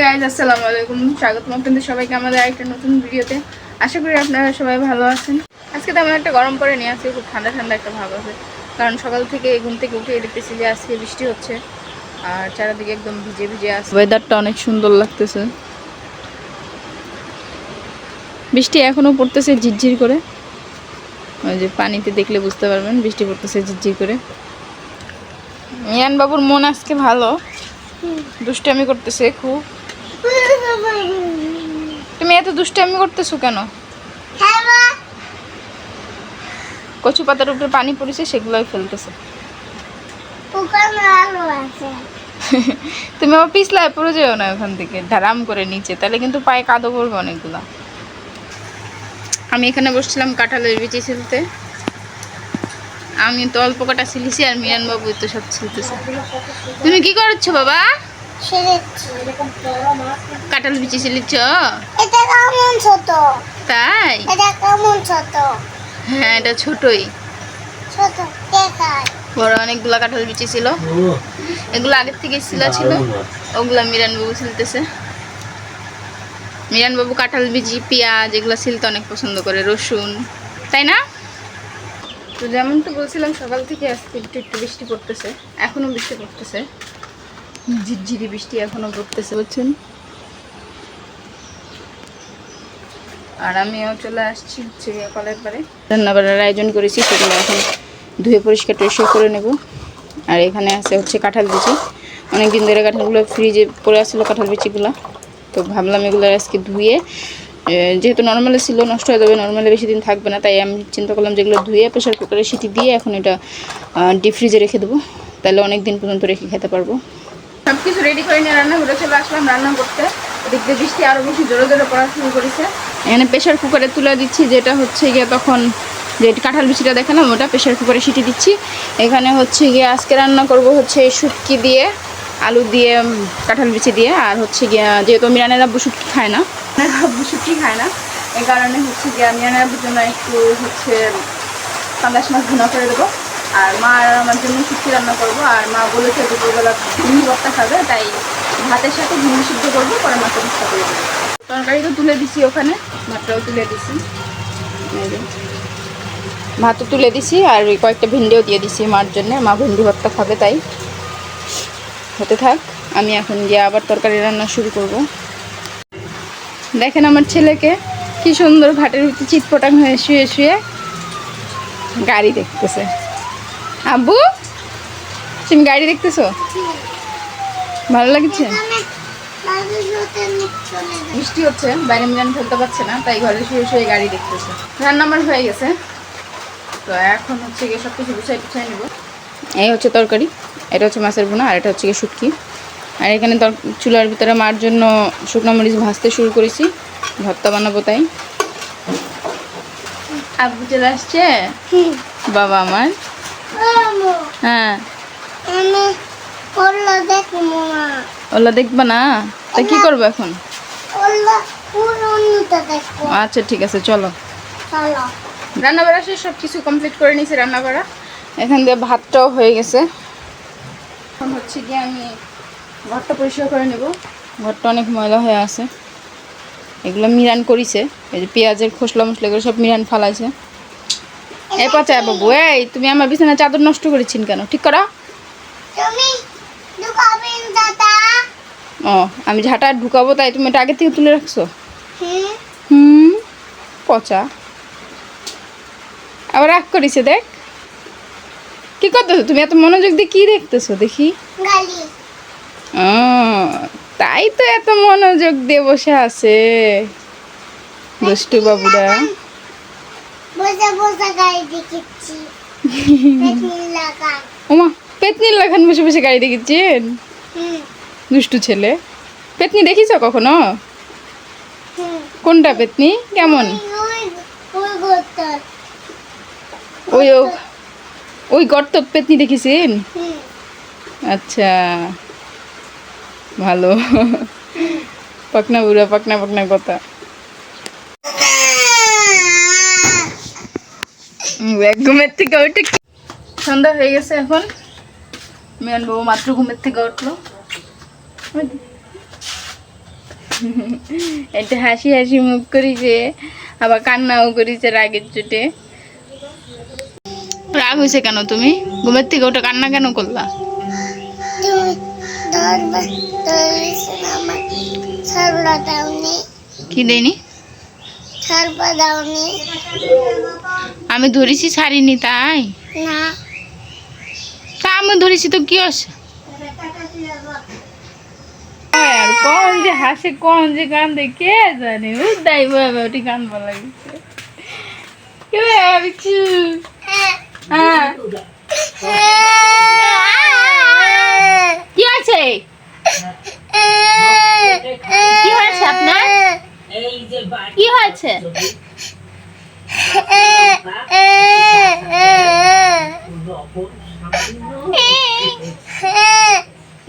আসসালামু আলাইকুম, স্বাগতম আপনাদের সবাইকে আমাদের আরেকটা নতুন ভিডিওতে। আশা করি আপনারা সবাই ভালো আছেন। আজকে তেমন একটা গরম পরে নিয়ে আসছে, খুব ঠান্ডা ঠান্ডা একটা ভাব আছে। কারণ সকাল থেকে ঘুম থেকে উঠে দেখতেছি যে আজকে বৃষ্টি হচ্ছে আর চারিদিকে একদম ভিজে ভিজে আছে। ওয়েদারটা অনেক সুন্দর লাগতেছে। বৃষ্টি এখনো পড়তেছে ঝিরঝির করে, ওই যে পানিতে দেখলে বুঝতে পারবেন বৃষ্টি পড়তেছে ঝিরঝির করে। মিয়ান বাবুর মন আজকে ভালো, দুষ্টামি করতেছে খুব। তুমি এত দুষ্টামি করতেছো কেন? কচু পাতার উপরে পানি পড়েছে, সেগুলোই ফেলতেছে। তুমি আবার পিছলায় পড়ে যাও না ওখান থেকে ধারাম করে নিচে, তাহলে কিন্তু পায়ে কাদো পড়বে অনেকগুলা। আমি এখানে বসছিলাম কাঁঠালের বিচি ছিলতে। আমি তো অল্প কাটা ছিলিছি আর মিয়ান বাবু তো সব ছিলতেছে। তুমি কি করছো বাবা? কাঁঠাল বিচি ছিলিছ? তাই? হ্যাঁ, এটা ছোটই। বড় অনেকগুলা কাঁঠাল বিচি ছিল, এগুলো আগের থেকে ছিল, ওগুলা মিরান বাবু ছিলতেছে। মিরান বাবু কাঁঠাল বিচি, পেঁয়াজ এগুলো ছিলতে অনেক পছন্দ করে, রসুন, তাই না? তো যেমন তো বলছিলাম, সকাল থেকে আজকে একটু একটু বৃষ্টি পড়তেছে, এখনো বৃষ্টি পড়তেছে, ঝিরঝিরি বৃষ্টি এখনো পড়তেছে, বুঝছেন। আর আমিও চলে আসছি হচ্ছে কলের পারে, রান্নাবাড়ার আয়োজন করেছি, সেগুলো এখন ধুয়ে পরিষ্কার টরিষ্কার করে নেব। আর এখানে আছে হচ্ছে কাঁঠাল বিচি, অনেকদিন ধরে কাঁঠালগুলো ফ্রিজে পড়ে আসছিলো কাঁঠাল বিচিগুলো, তো ভাবলাম এগুলো আজকে ধুয়ে, যেহেতু নর্মালে ছিল নষ্ট হয়ে যাবে, নর্মালে বেশি দিন থাকবে না, তাই আমি চিন্তা করলাম যেগুলো ধুয়ে প্রেশার কুকারে সিটি দিয়ে এখন এটা ডিপ ফ্রিজে রেখে দেবো, তাহলে অনেক দিন পর্যন্ত রেখে খেতে পারবো। সব কিছু রেডি করে নিয়ে রান্না করে চলে আসলাম রান্না করতে। দেখতে বৃষ্টি আরও বেশি জোরে জোরে পড়া শুরু করেছে। এখানে প্রেশার কুকারে তুলে দিচ্ছি, যেটা হচ্ছে গিয়ে তখন যে কাঁঠাল বিচিটা দেখালাম ওটা প্রেশার কুকারে সিটি দিচ্ছি। এখানে হচ্ছে গিয়ে আজকে রান্না করব হচ্ছে শুটকি দিয়ে, আলু দিয়ে, কাঁঠাল বিচি দিয়ে। আর হচ্ছে গিয়া যেহেতু মিরানের আব্বু শুটকি খায় না, এই কারণে হচ্ছে গিয়া মিরানের আব্বুর জন্য একটু হচ্ছে পাঙ্গাস মাছ ভুনা করে দেবো। আর মা আর আমার জন্য শুটকি রান্না করবো। আর মা বলেছে দুপুরবেলা ভিন্ডি ভর্তা খাবে, তাই ভাতের সাথে ভিন্ডি সিদ্ধ করবো, পরে মাছের ভর্তা করে দেবো। তরকারি তো তুলে দিছি, ওখানে ভাতটাও তুলে দিছি, ভাতও তুলে দিছি, আর ওই কয়েকটা ভিন্ডিও দিয়ে দিছি মার জন্য, মা ভিন্ডি ভর্তা খাবে, তাই হতে থাক। আমি এখন গিয়ে আবার তরকারি রান্না শুরু করব। দেখেন আমার ছেলেকে, কি সুন্দর ঘাটের ভিতরে চিটপটাং হয়ে শুয়ে শুয়ে গাড়ি দেখতেছে। আব্বু, তুমি গাড়ি দেখতেছো? ভালো লাগছে? বৃষ্টি হচ্ছে, বাইরে মিলান ফেলতে পারছে না, তাই ঘরে শুয়ে শুয়ে গাড়ি দেখতেছে। রান্না আমার হয়ে গেছে, তো এখন হচ্ছে গিয়ে সব কিছু গুছাই টুছাই নেবো। এই হচ্ছে তরকারি, এটা হচ্ছে মাছের ভুনা, আর এটা হচ্ছে গিয়ে শুটকি। আর এখানে চুলার ভিতরে মার জন্য শুকনো মরিচ ভাজতে শুরু করেছি, ভর্তা বানাবো তাই। আব্বু চলে আসছে, বাবা আমার। হ্যাঁ, ওলা দেখবা না, তা কি করবো এখন? আচ্ছা ঠিক আছে, চলো। রান্না বাড়া শেষ, সব কিছু কমপ্লিট করে নিয়েছি রান্না বাড়া। এখান দিয়ে ভাতটাও হয়ে গেছে। এখন হচ্ছে গিয়ে আমি ঘরটা পরিষ্কার করে নেব, ঘরটা অনেক ময়লা হয়ে আছে। এগুলো মিরান করিছে, এই যে পেঁয়াজের খোসলা মশলা এগুলো সব মিরান ফালাইছে। এই পচা বাবু, এই তুমি আমার বিছানার চাদর নষ্ট করেছেন কেন? ঠিক করা। ও, আমি ঝাঁটা ঢুকাবো তাই তুমি এটা আগে থেকে তুলে রাখছো? পচা আবার রাগ করিছে, দেখ কি করতেছো তুমি, এত মনোযোগ দিয়ে কি দেখতেছো দেখি? তাই তো এত মনোযোগ দিয়ে বসে আছে দুষ্টু বাবুরা। ওমা, পেতনির লাগান বসে বসে গাড়ি দেখেছেন? দুষ্টু ছেলে। পেতনি দেখিস কখনো? কোনটা পেতনি, কেমন? ওই ওই গর্ত পেতনি দেখেছেন? আচ্ছা, ভালো। পাকনা বুড়া, পাকনা পাকনা কথা। ঘুমের থেকে উঠে সন্ধ্যা হয়ে গেছে, এখন মিয়ান বাবু মাত্র ঘুমের থেকে উঠলো। একটা হাসি হাসি মুখ করেছে, আবার কান্নাও করেছে রাগের চোটে। রাগ হয়েছে কেন? তুমি ঘুমের থেকে ওটা কান্না কেন করলা? কি দেয়নি? আমি ধরেছি ছাড়িনি তাই না, তা আমি ধরেছি তো কি আছে? আর কোন যে হাসে কোন যে কান্দে কে জানে, উদাই বাবা ওটি কান্দবা লাগছে। কে ভাবছি? হ্যাঁ কি আছে? কি হয়েছে আপনার? কি হয়েছে?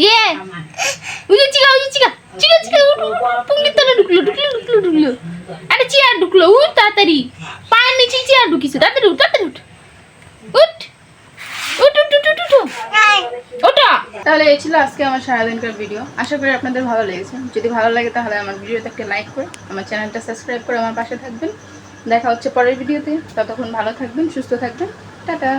ইয়ে উজে চিকা চিকা চিকা চিকা পুঙ্গি তলে ঢুকলো ঢুকলো ঢুকলো ঢুকলো। আরে চেয়ার ঢুকলো, উঠ তাড়াতাড়ি, পায়ের নিচে চেয়ার ঢুকিছে, তাড়াতাড়ি উঠ তাড়াতাড়ি উঠ উঠ উঠ উঠ উঠ উঠ ওটা। তাহলে এই ছিল আজকে আমার সারাদিনকার ভিডিও। আশা করি আপনাদের ভালো লেগেছে। যদি ভালো লাগে তাহলে আমার ভিডিওতে একটা লাইক করে আমার চ্যানেলটা সাবস্ক্রাইব করে আমার পাশে থাকবেন। দেখা হচ্ছে পরের ভিডিওতে। ততক্ষণ ভালো থাকবেন, সুস্থ থাকবেন। টাটা।